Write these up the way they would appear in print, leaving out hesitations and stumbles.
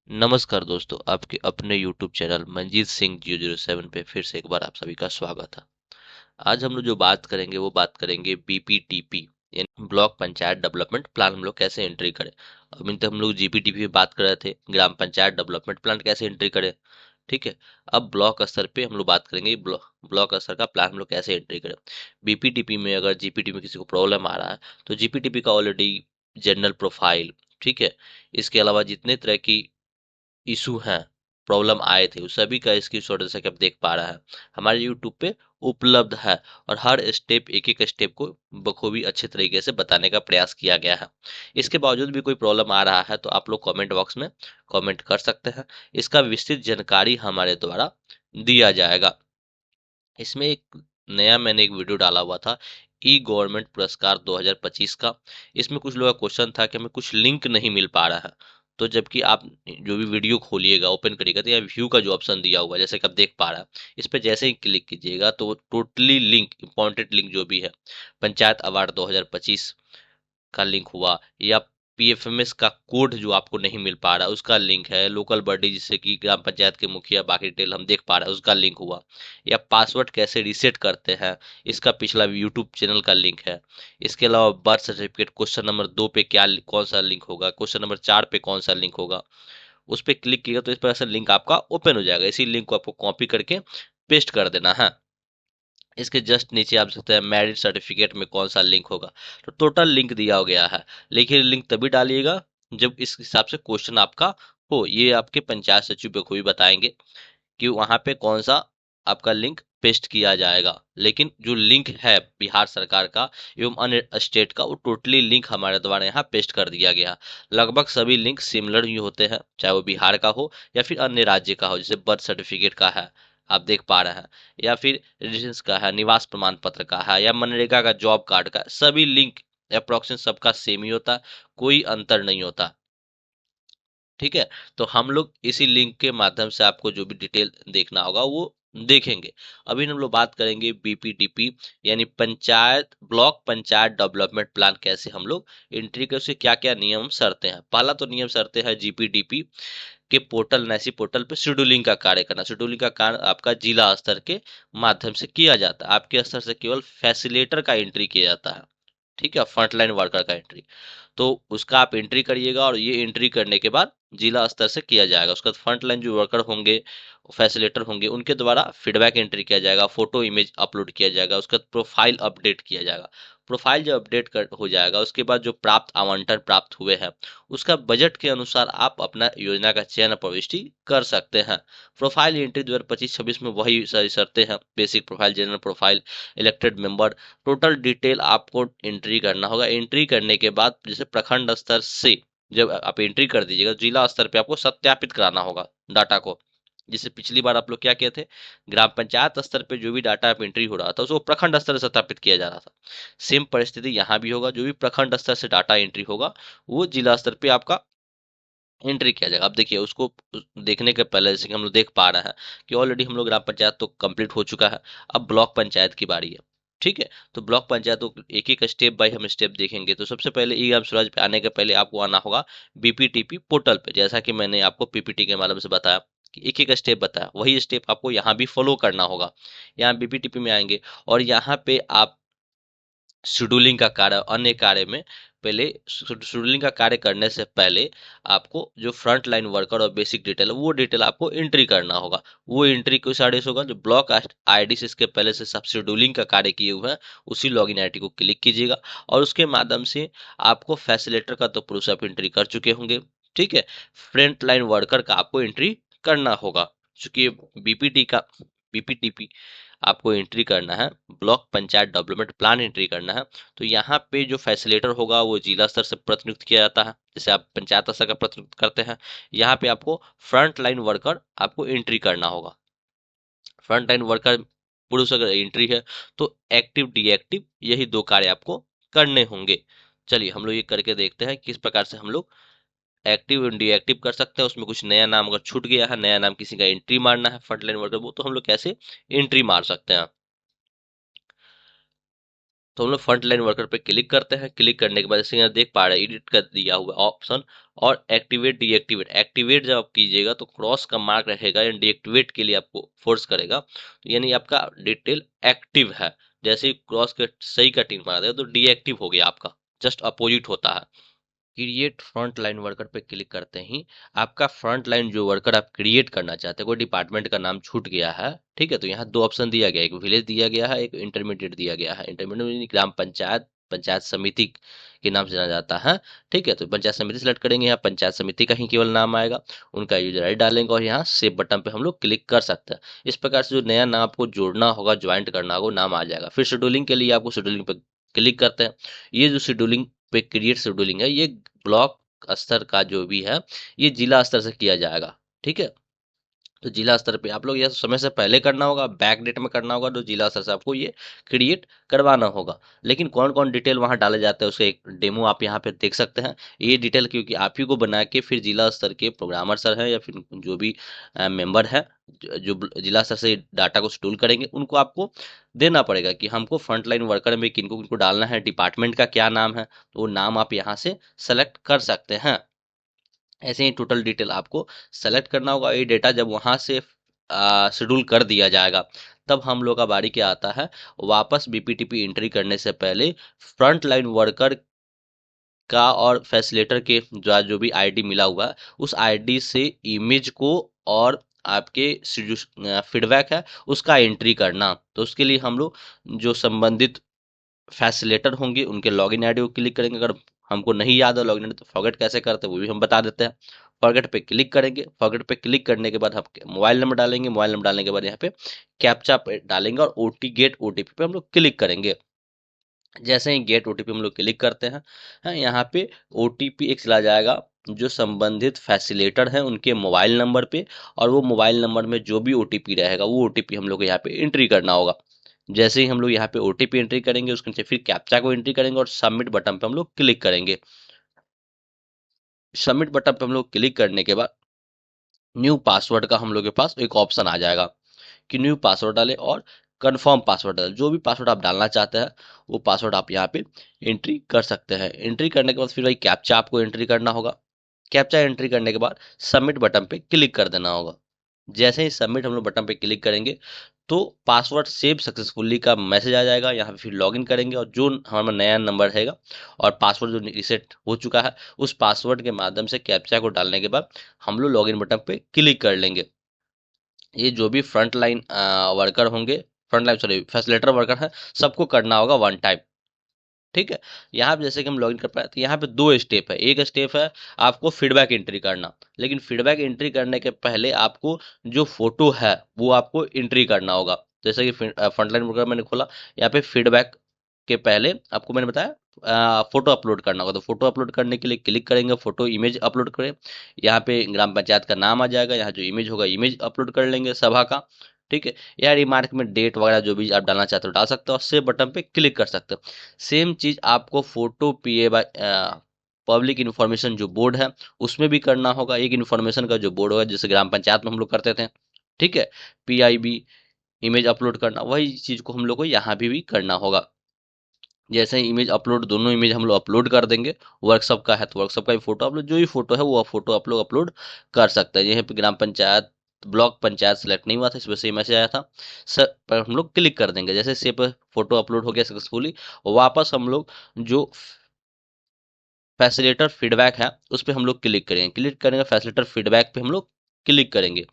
नमस्कार दोस्तों, आपके अपने YouTube चैनल मंजीत सिंह 007 पे फिर से एक बार आप सभी का स्वागत है। आज हम लोग जो बात करेंगे वो बात करेंगे BPTP यानी ब्लॉक पंचायत डेवलपमेंट प्लान हम लोग कैसे एंट्री करें। अभी तक हम लोग GPTP पे बात कर रहे थे, ग्राम पंचायत डेवलपमेंट प्लान कैसे एंट्री करें। ठीक है, अब ब्लॉक स्तर पे हम लोग बात करेंगे ब्लॉक स्तर का प्लान हम लोग कैसे एंट्री करें। BPTP में अगर GPTP में किसी को प्रॉब्लम आ रहा है तो GPTP का ऑलरेडी जनरल प्रोफाइल, ठीक है, इसके अलावा जितने तरह की इशू हैं, प्रॉब्लम आए थे, उस सभी का स्क्रीनशॉट जैसा कि आप देख पा रहे हैं हमारे यूट्यूब पे उपलब्ध है। और हर स्टेप, एक एक स्टेप को बखूबी अच्छे तरीके से बताने का प्रयास किया गया है। इसके बावजूद भी कोई प्रॉब्लम आ रहा है तो आप लोग कमेंट बॉक्स में कमेंट कर सकते हैं। इसका विस्तृत जानकारी हमारे द्वारा दिया जाएगा। इसमें एक नया मैंने एक वीडियो डाला हुआ था, ई गवर्नमेंट पुरस्कार 2025 का। इसमें कुछ लोगों का क्वेश्चन था कि हमें कुछ लिंक नहीं मिल पा रहा है। तो जबकि आप जो भी वीडियो खोलिएगा, ओपन करिएगा, तो यहाँ व्यू का जो ऑप्शन दिया हुआ है जैसे कि आप देख पा रहे हैं, इस पे जैसे ही क्लिक कीजिएगा तो वो टोटली लिंक, इंपॉर्टेंट लिंक जो भी है, पंचायत अवार्ड 2025 का लिंक हुआ, या पीएफएमएस का कोड जो आपको नहीं मिल पा रहा उसका लिंक है, लोकल बॉडी जिससे कि ग्राम पंचायत के मुखिया बाकी डिटेल हम देख पा रहे हैं उसका लिंक हुआ, या पासवर्ड कैसे रीसेट करते हैं इसका पिछला यूट्यूब चैनल का लिंक है। इसके अलावा बर्थ सर्टिफिकेट क्वेश्चन नंबर 2 पे क्या कौन सा लिंक होगा, क्वेश्चन नंबर 4 पे कौन सा लिंक होगा, उस पर क्लिक किया तो इस प्रकार से लिंक आपका ओपन हो जाएगा। इसी लिंक को आपको कॉपी करके पेस्ट कर देना है। इसके जस्ट नीचे आप सकते हैं मैरिज सर्टिफिकेट में कौन सा लिंक होगा। तो टोटल लिंक दिया गया है, लेकिन लिंक तभी डालिएगा जब इस हिसाब से क्वेश्चन आपका हो। ये आपके पंचायत सचिव बखूबी बताएंगे कि वहां पे कौन सा आपका लिंक पेस्ट किया जाएगा। लेकिन जो लिंक है बिहार सरकार का एवं अन्य स्टेट का, वो टोटली लिंक हमारे द्वारा यहाँ पेस्ट कर दिया गया। लगभग सभी लिंक सिमिलर ही होते हैं, चाहे वो बिहार का हो या फिर अन्य राज्य का हो। जैसे बर्थ सर्टिफिकेट का है, आप देख पा रहे हैं, या फिर रेजिडेंस का है, निवास प्रमाण पत्र का है, या मनरेगा का जॉब कार्ड का, सभी लिंक अप्रोक्सीमेट सबका सेम ही होता है, कोई अंतर नहीं होता। ठीक है, तो हम लोग इसी लिंक के माध्यम से आपको जो भी डिटेल देखना होगा वो देखेंगे। अभी हम लोग बात करेंगे BPDP यानी panchayat block panchayat development plan कैसे हम लोग एंट्री कर, उसके क्या क्या नियम शर्तें हैं। पहला तो नियम शर्तें है GPDP के पोर्टल, नैसी पोर्टल पे शेड्यूलिंग का कार्य करना। शेड्यूलिंग का कार्य आपका जिला स्तर के माध्यम से किया जाता है, आपके स्तर से केवल फैसिलेटर का एंट्री किया जाता है। ठीक है, फ्रंटलाइन वर्कर का एंट्री, तो उसका आप एंट्री करिएगा और ये एंट्री करने के बाद जिला स्तर से किया जाएगा। उसका फ्रंट लाइन जो वर्कर होंगे, फैसिलेटर होंगे, उनके द्वारा फीडबैक एंट्री किया जाएगा, फोटो इमेज अपलोड किया जाएगा, उसका प्रोफाइल अपडेट किया जाएगा। प्रोफाइल जब अपडेट कर हो जाएगा उसके बाद जो प्राप्त आवंटन प्राप्त हुए हैं उसका बजट के अनुसार आप अपना योजना का चयन और प्रविष्टि कर सकते हैं। प्रोफाइल एंट्री 2025-26 में वही सारी शर्तें हैं, basic profile, general profile, elected member, total detail आपको एंट्री करना होगा। एंट्री करने के बाद जैसे प्रखंड स्तर से जब आप एंट्री कर दीजिएगा, जिला स्तर पे आपको सत्यापित कराना होगा डाटा को। जैसे पिछली बार आप लोग क्या किए थे, ग्राम पंचायत स्तर पे जो भी डाटा आप एंट्री हो रहा था उसको प्रखंड स्तर से सत्यापित किया जा रहा था। सेम परिस्थिति यहाँ भी होगा, जो भी प्रखंड स्तर से डाटा एंट्री होगा वो जिला स्तर पे आपका एंट्री किया जाएगा। अब देखिए, उसको देखने के पहले जैसे कि हम लोग देख पा रहे हैं कि ऑलरेडी हम लोग ग्राम पंचायत तो कंप्लीट हो चुका है। अब ब्लॉक पंचायत की बारी है। ठीक है, तो ब्लॉक पंचायत को एक एक स्टेप बाय हम स्टेप देखेंगे। तो सबसे पहले ई ग्राम स्वराज पे आने के पहले आपको आना होगा BPTP पोर्टल पे। जैसा कि मैंने आपको PPT के माध्यम से बताया कि एक एक स्टेप बताया, वही स्टेप आपको यहाँ भी फॉलो करना होगा। यहाँ BPTP में आएंगे और यहाँ पे आप शेड्यूलिंग का कार्य, अन्य कार्य में पहले शेड्यूलिंग का कार्य करने से पहले आपको जो फ्रंट लाइन वर्कर और बेसिक डिटेल है वो डिटेल आपको एंट्री करना होगा। वो एंट्री किस आईडी से होगा, जो ब्लॉक आईडी से इसके पहले से सब शेड्यूलिंग का कार्य किए हुए हैं उसी लॉगिन आईडी को क्लिक कीजिएगा और उसके माध्यम से आपको फैसिलेटर का तो प्रूफ आप एंट्री कर चुके होंगे। ठीक है, फ्रंट लाइन वर्कर का आपको एंट्री करना होगा। चूंकि बीपीटी का BPTP आपको एंट्री करना है, block panchayat development plan entry करना है। तो यहाँ पे जो फैसिलेटर होगा वो जिला स्तर से प्रतिनियुक्त किया जाता है, जैसे आप पंचायत स्तर का प्रतिनिधित्व करते हैं। यहाँ पे आपको फ्रंट लाइन वर्कर आपको एंट्री करना होगा। फ्रंट लाइन वर्कर पुरुष अगर एंट्री है तो एक्टिव डीएक्टिव यही दो कार्य आपको करने होंगे। चलिए हम लोग ये करके देखते हैं किस प्रकार से हम लोग एक्टिव एंड डीएक्टिव कर सकते हैं। उसमें कुछ नया नाम अगर छूट गया है, नया नाम किसी का एंट्री मारना है फ्रंट लाइन वर्कर, वो तो हम लोग कैसे एंट्री मार सकते हैं। तो हम लोग फ्रंट लाइन वर्कर पे क्लिक करते हैं। क्लिक करने के बाद जैसे यहाँ देख पा रहे हैं एडिट कर दिया हुआ ऑप्शन और एक्टिवेट डीएक्टिवेट। एक्टिवेट जब आप कीजिएगा तो क्रॉस का मार्क रहेगा, या डीएक्टिवेट के लिए आपको फोर्स करेगा, तो यानी आपका डिटेल एक्टिव है। जैसे ही क्रॉस के सही का टिक मार देगा तो डीएक्टिव हो गया आपका, जस्ट अपोजिट होता है। क्रिएट फ्रंट लाइन वर्कर पे क्लिक करते ही आपका फ्रंट लाइन जो वर्कर आप क्रिएट करना चाहते हैं, कोई डिपार्टमेंट का नाम छूट गया है, ठीक है, तो यहाँ दो ऑप्शन दिया गया है, एक विलेज दिया गया है, एक इंटरमीडिएट दिया गया है। इंटरमीडिएट ग्राम पंचायत, पंचायत समिति के नाम से जाना जाता है, ठीक है, तो पंचायत समिति सेलेक्ट करेंगे, यहाँ पंचायत समिति का ही केवल नाम आएगा, उनका यूजर आई डालेंगे और यहाँ सेव बटन पे हम लोग क्लिक कर सकते हैं। इस प्रकार से जो नया नाम आपको जोड़ना होगा, ज्वाइंट करना होगा, वो नाम आ जाएगा। फिर शेड्यूलिंग के लिए आपको शेड्यूलिंग पे क्लिक करते हैं। ये जो शेड्यूलिंग पे क्रिएट शेड्यूलिंग है, ये ब्लॉक स्तर का जो भी है, ये जिला स्तर से किया जाएगा, ठीक है। तो जिला स्तर पे आप लोग यह समय से पहले करना होगा, बैक डेट में करना होगा, तो जिला स्तर से आपको ये क्रिएट करवाना होगा। लेकिन कौन कौन डिटेल वहां डाले जाते हैं उसका एक डेमो आप यहाँ पे देख सकते हैं। ये डिटेल क्योंकि आप ही को बना के फिर जिला स्तर के प्रोग्रामर सर हैं या फिर जो भी मेंबर है, जो जिला स्तर से डाटा को स्टोर करेंगे, उनको आपको देना पड़ेगा कि हमको फ्रंट लाइन वर्कर में किनको किनको डालना है, डिपार्टमेंट का क्या नाम है, तो वो नाम आप यहाँ से सेलेक्ट कर सकते हैं। ऐसे ही टोटल डिटेल आपको सेलेक्ट करना होगा। ये डेटा जब वहां से शेड्यूल कर दिया जाएगा, तब हम लोग का बारी क्या आता है, वापस बीपीटीपी एंट्री करने से पहले फ्रंट लाइन वर्कर का और फैसिलिटेटर के जो भी आईडी मिला हुआ है, उस आईडी से इमेज को और आपके जो फीडबैक है उसका एंट्री करना। तो उसके लिए हम लोग जो संबंधित फैसिलिटेटर होंगे उनके लॉगिन आईडी को क्लिक करेंगे। अगर हमको नहीं याद है लॉगिन आईडी तो फॉरगेट कैसे करते हैं वो भी हम बता देते हैं। फॉरगेट पे क्लिक करेंगे। फॉरगेट पे क्लिक करने के बाद हम मोबाइल नंबर डालेंगे। मोबाइल नंबर डालने के बाद यहाँ पे कैप्चा पे डालेंगे और गेट ओटीपी पे हम लोग क्लिक करेंगे। जैसे ही गेट ओटीपी हम लोग क्लिक करते हैं, यहाँ पे ओटीपी एक चला जाएगा जो संबंधित फैसिलिटेटर हैं उनके मोबाइल नंबर पे, और वो मोबाइल नंबर में जो भी ओटीपी रहेगा वो ओटीपी हम लोग को यहाँ पे एंट्री करना होगा। जैसे ही हम लोग यहाँ पे ओटीपी एंट्री करेंगे उसके नीचे फिर कैप्चा को एंट्री करेंगे और सबमिट बटन पे हम लोग क्लिक करेंगे। सबमिट बटन पे हम लोग क्लिक करने के बाद न्यू पासवर्ड का हम लोग के पास एक ऑप्शन आ जाएगा कि न्यू पासवर्ड डालें और कंफर्म पासवर्ड डालें। जो भी पासवर्ड आप डालना चाहते हैं वो पासवर्ड आप यहाँ पे एंट्री कर सकते हैं। एंट्री करने के बाद फिर वही कैप्चा आपको एंट्री करना होगा। कैप्चा एंट्री करने के बाद सबमिट बटन पे क्लिक कर देना होगा। जैसे ही सबमिट हम लोग बटन पे क्लिक करेंगे तो पासवर्ड सेव सक्सेसफुली का मैसेज आ जाएगा। यहाँ पे फिर लॉगिन करेंगे और जो हमारा नया नंबर रहेगा और पासवर्ड जो रिसेट हो चुका है उस पासवर्ड के माध्यम से कैप्चा को डालने के बाद हम लोग लॉगिन बटन पे क्लिक कर लेंगे। ये जो भी फ्रंट लाइन वर्कर होंगे, front line sorry facilitator worker है, सबको करना होगा वन टाइम, ठीक है। यहाँ पे जैसे कि हम लॉगिन कर पाए तो यहाँ पे दो स्टेप है। एक स्टेप है आपको फीडबैक एंट्री करना, लेकिन फीडबैक एंट्री करने के पहले आपको जो फोटो है वो आपको एंट्री करना होगा। जैसे कि फ्रंटलाइन वर्कर मैंने खोला, यहाँ पे फीडबैक के पहले आपको मैंने बताया फोटो अपलोड करना होगा। तो फोटो अपलोड करने के लिए क्लिक करेंगे, फोटो इमेज अपलोड करें। यहाँ पे ग्राम पंचायत का नाम आ जाएगा, यहाँ जो इमेज होगा इमेज अपलोड कर लेंगे सभा का, ठीक है। या रिमार्क में डेट वगैरह जो भी आप डालना चाहते हो डाल सकते हो और सेव बटन पे क्लिक कर सकते हो। सेम चीज आपको photo PA by public information जो बोर्ड है उसमें भी करना होगा। एक इन्फॉर्मेशन का जो बोर्ड होगा जैसे ग्राम पंचायत में हम लोग करते थे, ठीक है, पीआईबी इमेज अपलोड करना, वही चीज को हम लोग को यहाँ भी करना होगा। जैसे ही इमेज अपलोड, दोनों इमेज हम लोग अपलोड कर देंगे। वर्कशॉप का है तो वर्कशॉप का भी फोटो अपलोड, जो भी फोटो है वो फोटो आप लोग अपलोड कर सकते हैं। यहाँ पे ग्राम पंचायत ब्लॉक पंचायत सेलेक्ट नहीं हुआ था, इस वजह से मैसेज आया था। सर पर हम लोग क्लिक कर देंगे। जैसे से पर फोटो अपलोड हो गया सक्सेसफुली, वापस हम लोग जो फैसिलिटेटर फीडबैक है उस पर हम लोग क्लिक करेंगे। क्लिक करेंगे फैसिलिटेटर फीडबैक पे हम लोग क्लिक करेंगे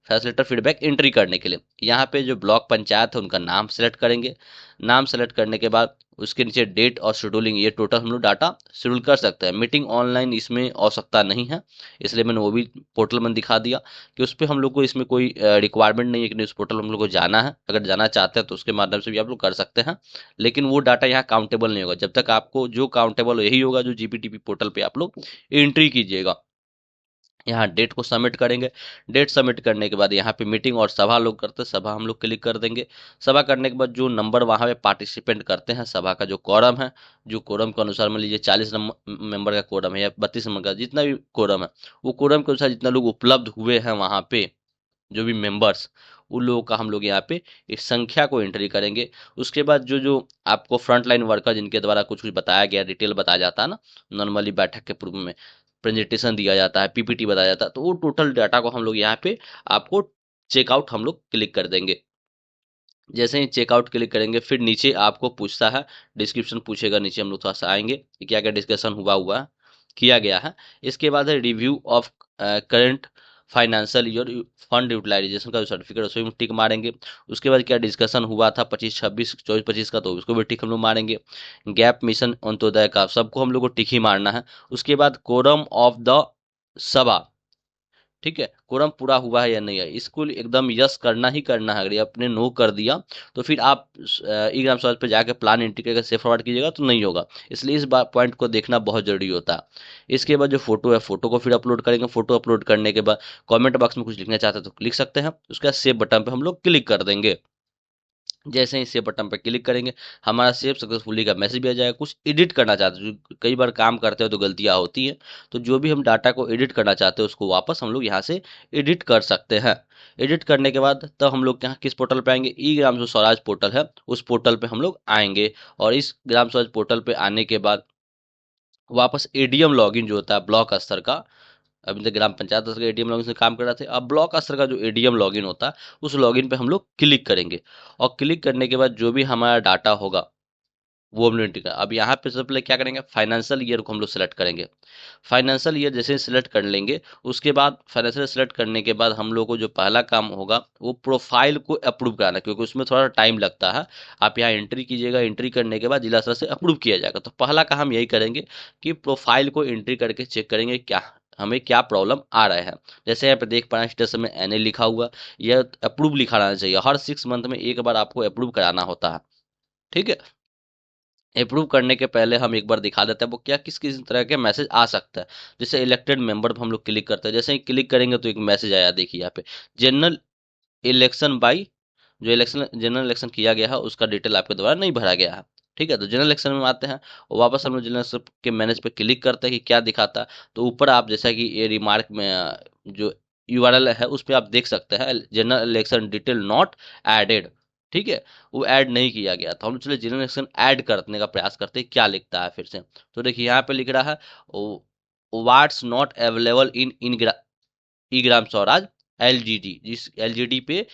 फैसिलिटेटर फीडबैक एंट्री करने के लिए। यहाँ पे जो ब्लॉक पंचायत है उनका नाम सेलेक्ट करेंगे। नाम सेलेक्ट करने के बाद उसके नीचे डेट और शेड्यूलिंग, ये टोटल हम लोग डाटा शेड्यूल कर सकते हैं। मीटिंग ऑनलाइन इसमें आवश्यकता नहीं है, इसलिए मैंने वो भी पोर्टल में दिखा दिया कि उस पर हम लोग को इसमें कोई रिक्वायरमेंट नहीं है कि न्यूज़ पोर्टल हम लोग को जाना है। अगर जाना चाहते हैं तो उसके माध्यम से भी आप लोग कर सकते हैं, लेकिन वो डाटा यहाँ काउंटेबल नहीं होगा। जब तक आपको जो काउंटेबल यही होगा जो जीपीटीपी पोर्टल पे आप लोग एंट्री कीजिएगा। यहाँ डेट को सबमिट करेंगे। डेट सबमिट करने के बाद यहाँ पे मीटिंग और सभा लोग करते हैं, सभा हम लोग क्लिक कर देंगे। सभा करने के बाद जो नंबर वहाँ पे पार्टिसिपेंट करते हैं, सभा का जो कोरम है, जो कोरम के अनुसार मान लीजिए 40 नंबर मेंबर का कोरम है या 32 नंबर का, जितना भी कोरम है वो कोरम के अनुसार जितना लोग उपलब्ध हुए हैं वहाँ पे, जो भी मेंबर्स, उन लोगों का हम लोग यहाँ पे इस संख्या को एंट्री करेंगे। उसके बाद जो जो आपको फ्रंट लाइन वर्कर जिनके द्वारा कुछ कुछ बताया गया, डिटेल बताया जाता है ना, नॉर्मली बैठक के पूर्व में प्रेजेंटेशन दिया जाता है, पीपीटी बताया जाता है, तो वो टोटल डाटा को हम लोग यहाँ पे आपको चेकआउट हम लोग क्लिक कर देंगे। जैसे ही चेकआउट क्लिक करेंगे, फिर नीचे आपको पूछता है, डिस्क्रिप्शन पूछेगा, नीचे हम लोग थोड़ा सा आएंगे कि क्या क्या डिस्कशन हुआ है, किया गया है। इसके बाद है review of current financial year fund utilisation का जो सर्टिफिकेट है उसमें टिक मारेंगे। उसके बाद क्या डिस्कशन हुआ था 25, 26, 24, 25 का, तो उसको भी टिक हम लोग मारेंगे। गैप मिशन अंत्योदय का सबको हम लोग को टिक ही मारना है। उसके बाद कोरम ऑफ द सभा, ठीक है, कोरम पूरा हुआ है या नहीं है, इसको एकदम यस करना ही करना है। अगर ये आपने नो कर दिया तो फिर आप ई ग्राम स्वराज पे जाके प्लान एंट्री करके सेव फॉरवर्ड कीजिएगा तो नहीं होगा। इसलिए इस बात पॉइंट को देखना बहुत जरूरी होता है। इसके बाद जो फोटो है, फोटो को फिर अपलोड करेंगे। फोटो अपलोड करने के बाद कमेंट बॉक्स में कुछ लिखना चाहते हैं तो लिख सकते हैं। उसके बाद सेव बटन पे हम लोग क्लिक कर देंगे। जैसे ही सेव बटन पर क्लिक करेंगे, हमारा सेव सक्सेसफुली का मैसेज भी आ जाएगा। कुछ एडिट करना चाहते हैं, जो कई बार काम करते हो तो गलतियां होती हैं, तो जो भी हम डाटा को एडिट करना चाहते हैं उसको वापस हम लोग यहाँ से एडिट कर सकते हैं। एडिट करने के बाद तब हम लोग यहाँ किस पोर्टल पे आएंगे, ई ग्राम जो स्वराज पोर्टल है उस पोर्टल पे हम लोग आएंगे। और इस ग्राम स्वराज पोर्टल पे आने के बाद वापस एडीएम लॉगिन जो होता है ब्लॉक स्तर का, अभी तक ग्राम पंचायत स्तर का एडीएम लॉगिन से काम कर रहे थे, अब ब्लॉक स्तर का जो एडीएम लॉगिन होता है उस लॉगिन पे हम लोग क्लिक करेंगे। और क्लिक करने के बाद जो भी हमारा डाटा होगा वो हम लोग एंट्री कर। अब यहाँ पे सबसे पहले क्या करेंगे, फाइनेंशियल ईयर को हम लोग सेलेक्ट करेंगे। फाइनेंशियल ईयर जैसे सिलेक्ट कर लेंगे, उसके बाद फाइनेंशियल सेलेक्ट करने के बाद हम लोग को जो पहला काम होगा वो प्रोफाइल को अप्रूव कराना, क्योंकि उसमें थोड़ा टाइम लगता है। आप यहाँ एंट्री कीजिएगा, एंट्री करने के बाद जिला स्तर से अप्रूव किया जाएगा। तो पहला काम हम यही करेंगे कि प्रोफाइल को एंट्री करके चेक करेंगे क्या हमें क्या प्रॉब्लम आ रहे हैं। जैसे यहाँ पे देख पा रहे हैं स्टेटस में एनए लिखा हुआ, यह अप्रूव लिखा रहना चाहिए। हर 6 मंथ में एक बार आपको अप्रूव कराना होता है, ठीक है। अप्रूव करने के पहले हम एक बार दिखा देते हैं वो क्या किस किस तरह के मैसेज आ सकता है। जैसे इलेक्टेड मेंबर पर हम लोग क्लिक करते हैं, जैसे ही क्लिक करेंगे तो एक मैसेज आया, देखिए यहाँ पे जनरल इलेक्शन बाई, जो इलेक्शन जनरल इलेक्शन किया गया है उसका डिटेल आपके द्वारा नहीं भरा गया है, ठीक है। तो जनरल इलेक्शन में आते हैं और वापस हम लोग जनरल इलेक्शन के मैनेज पे क्लिक करते हैं कि क्या दिखाता है। तो ऊपर आप जैसा कि ये रिमार्क में जो यूआरएल है उस पर आप देख सकते हैं general election detail not added, ठीक है, वो ऐड नहीं किया गया। तो हम चलिए जनरल इलेक्शन ऐड करने का प्रयास करते हैं क्या लिखता है फिर से। तो देखिए यहाँ पे लिख रहा है what's not available in e Gram Swaraj LGD, जिस एलजीडी पे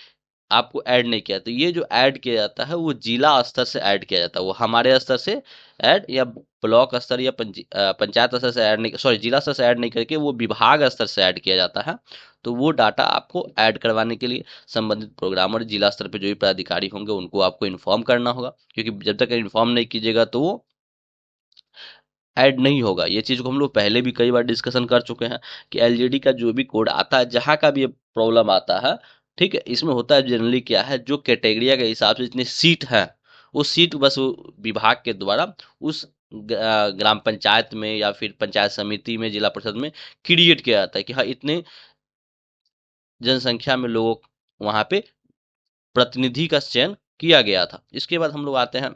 आपको ऐड नहीं किया। तो ये जो ऐड किया जाता है वो जिला स्तर से ऐड किया जाता है, वो हमारे स्तर से ऐड या ब्लॉक स्तर या पंचायत स्तर से ऐड नहीं, सॉरी जिला स्तर से ऐड नहीं करके वो विभाग स्तर से ऐड किया जाता है। तो वो डाटा आपको ऐड करवाने के लिए संबंधित प्रोग्रामर जिला स्तर पे जो भी पदाधिकारी होंगे उनको आपको इन्फॉर्म करना होगा, क्योंकि जब तक इन्फॉर्म नहीं कीजिएगा तो वो ऐड नहीं होगा। ये चीज़ को हम लोग पहले भी कई बार डिस्कशन कर चुके हैं कि एलजीडी का जो भी कोड आता है, जहाँ का भी ये प्रॉब्लम आता है, ठीक है, इसमें होता है जनरली क्या है, जो कैटेगरिया के हिसाब से जितनी सीट है वो सीट बस वो विभाग के द्वारा उस ग्राम पंचायत में या फिर पंचायत समिति में जिला परिषद में क्रिएट किया जाता है कि हाँ इतने जनसंख्या में लोगों वहाँ पे प्रतिनिधि का चयन किया गया था। इसके बाद हम लोग आते हैं,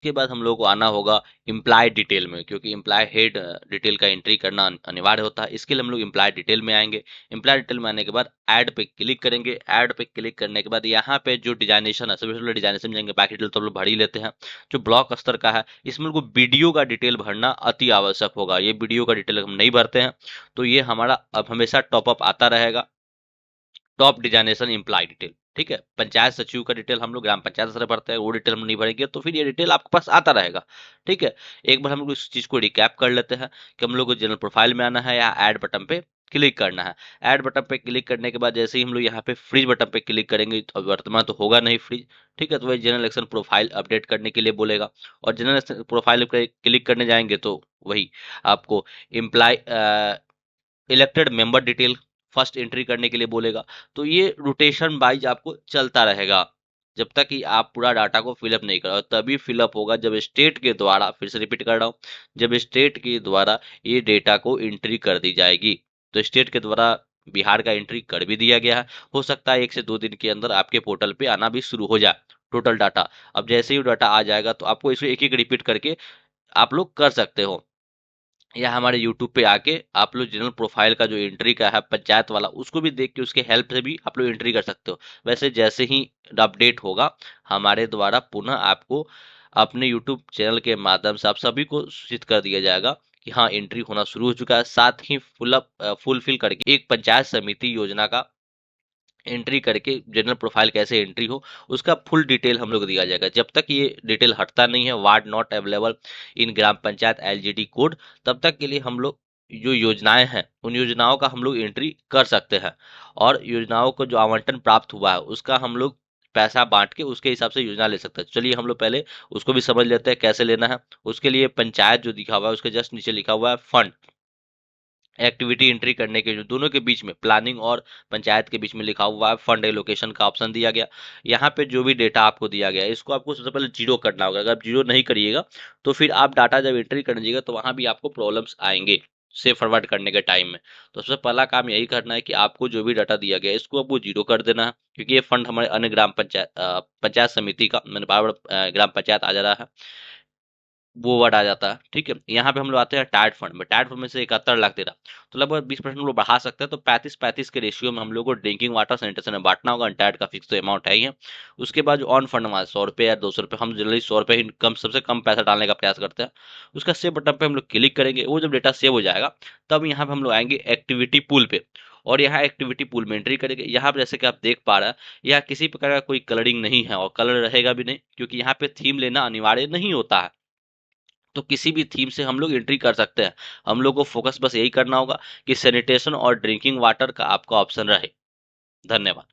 के बाद हम लोग को आना होगा इम्प्लॉय डिटेल में, क्योंकि इम्प्लॉय हेड डिटेल का एंट्री करना अनिवार्य होता है। इसके लिए हम लोग इम्प्लॉय डिटेल में आएंगे। इम्प्लॉय डिटेल में आने के बाद ऐड पे क्लिक करेंगे। ऐड पे क्लिक करने के बाद यहाँ पे जो डिजाइनेशन है, सबसे पहले डिजाइनेशन जाएंगे, बाकी डिटेल तो हम लोग भर ही लेते हैं। जो ब्लॉक स्तर का है इसमें लोग वीडियो का डिटेल भरना अति आवश्यक होगा। ये वीडियो का डिटेल हम नहीं भरते हैं तो ये हमारा अब हमेशा टॉपअप आता रहेगा। टॉप डिजाइनेशन इम्प्लॉय डिटेल, ठीक है। पंचायत सचिव का डिटेल हम लोग ग्राम पंचायत स्तर पर भरते हैं, वो डिटेल हम नहीं भरेंगे तो फिर ये डिटेल आपके पास आता रहेगा, ठीक है। एक बार हम लोग इस चीज को रिकैप कर लेते हैं कि हम लोग को जनरल प्रोफाइल में आना है या ऐड बटन पे क्लिक करना है। ऐड बटन पे क्लिक करने के बाद जैसे ही हम लोग यहाँ पे फ्रीज बटन पे क्लिक करेंगे, तो वर्तमान तो होगा नहीं फ्रीज, ठीक है, तो वही जनरल इलेक्शन प्रोफाइल अपडेट करने के लिए बोलेगा। और जनरल प्रोफाइल पे क्लिक करने जाएंगे तो वही आपको imply elected member detail first entry करने के लिए बोलेगा। तो ये रोटेशन वाइज आपको चलता रहेगा जब तक कि आप पूरा डाटा को फिलअप नहीं करो। तभी फिलअप होगा जब स्टेट के द्वारा, फिर से रिपीट कर रहा हूँ, जब स्टेट के द्वारा ये डेटा को एंट्री कर दी जाएगी। तो स्टेट के द्वारा बिहार का एंट्री कर भी दिया गया है, हो सकता है 1 से 2 दिन के अंदर आपके पोर्टल पे आना भी शुरू हो जाए टोटल डाटा। अब जैसे ही डाटा आ जाएगा तो आपको इसको एक एक रिपीट करके आप लोग कर सकते हो। या हमारे यूट्यूब पे आके आप लोग जनरल प्रोफाइल का जो एंट्री का है पंचायत वाला, उसको भी देख के उसके हेल्प से भी आप लोग एंट्री कर सकते हो। वैसे जैसे ही अपडेट होगा हमारे द्वारा पुनः आपको अपने यूट्यूब चैनल के माध्यम से आप सभी को सूचित कर दिया जाएगा कि हाँ एंट्री होना शुरू हो चुका है। साथ ही फुलफिल करके एक पंचायत समिति योजना का एंट्री करके जनरल प्रोफाइल कैसे एंट्री हो उसका फुल डिटेल हम लोग दिया जाएगा। जब तक ये डिटेल हटता नहीं है ward not available in gram panchayat LGD code, तब तक के लिए हम लोग जो योजनाएं हैं उन योजनाओं का हम लोग एंट्री कर सकते हैं। और योजनाओं को जो आवंटन प्राप्त हुआ है उसका हम लोग पैसा बांट के उसके हिसाब से योजना ले सकते हैं। चलिए हम लोग पहले उसको भी समझ लेते हैं कैसे लेना है। उसके लिए पंचायत जो लिखा हुआ है उसके जस्ट नीचे लिखा हुआ है फंड। एक्टिविटी एंट्री करने के जो दोनों के बीच में प्लानिंग और पंचायत के बीच में लिखा हुआ है फंड एलोकेशन का ऑप्शन दिया गया। यहाँ पे जो भी डेटा आपको दिया गया है इसको आपको सबसे पहले जीरो करना होगा। अगर आप जीरो नहीं करिएगा तो फिर आप डाटा जब एंट्री करने जाइएगा तो वहां भी आपको प्रॉब्लम्स आएंगे से फॉरवर्ड करने के टाइम में। तो सबसे पहला काम यही करना है कि आपको जो भी डाटा दिया गया है इसको आपको जीरो कर देना है, क्योंकि ये फंड हमारे अन्य ग्राम पंचायत पंचायत समिति का मैंने बार बार ग्राम पंचायत आ जा रहा है वो वर्ड आ जाता है। ठीक है, यहाँ पे हम लोग आते हैं टाइट फंड में। टाइट फंड में से 71 लाख दे रहा, तो लगभग 20% हम लोग बढ़ा सकते हैं। तो 35-35 के रेशियो में हम लोग को ड्रिंकिंग वाटर सैनिटेशन में बांटना होगा। टाइट का फिक्स तो अमाउंट है ही है। उसके बाद जो ऑन फंड हमारे 100 रुपये या 200 रुपये, हम जनरली 100 रुपये ही कम सबसे कम पैसा डालने का प्रयास करते हैं। उसका सेव बटन पे हम लोग क्लिक करेंगे। वो जब डेटा सेव हो जाएगा तब यहाँ पे हम लोग आएंगे एक्टिविटी पूल पे, और यहाँ एक्टिविटी पूल में एंट्री करेंगे। यहाँ पे जैसे कि आप देख पा रहे हैं यहाँ किसी प्रकार का कोई कलरिंग नहीं है और कलर रहेगा भी नहीं, क्योंकि यहाँ पे थीम लेना अनिवार्य नहीं होता है। तो किसी भी थीम से हम लोग एंट्री कर सकते हैं। हम लोग को फोकस बस यही करना होगा कि सैनिटेशन और ड्रिंकिंग वाटर का आपका ऑप्शन रहे। धन्यवाद।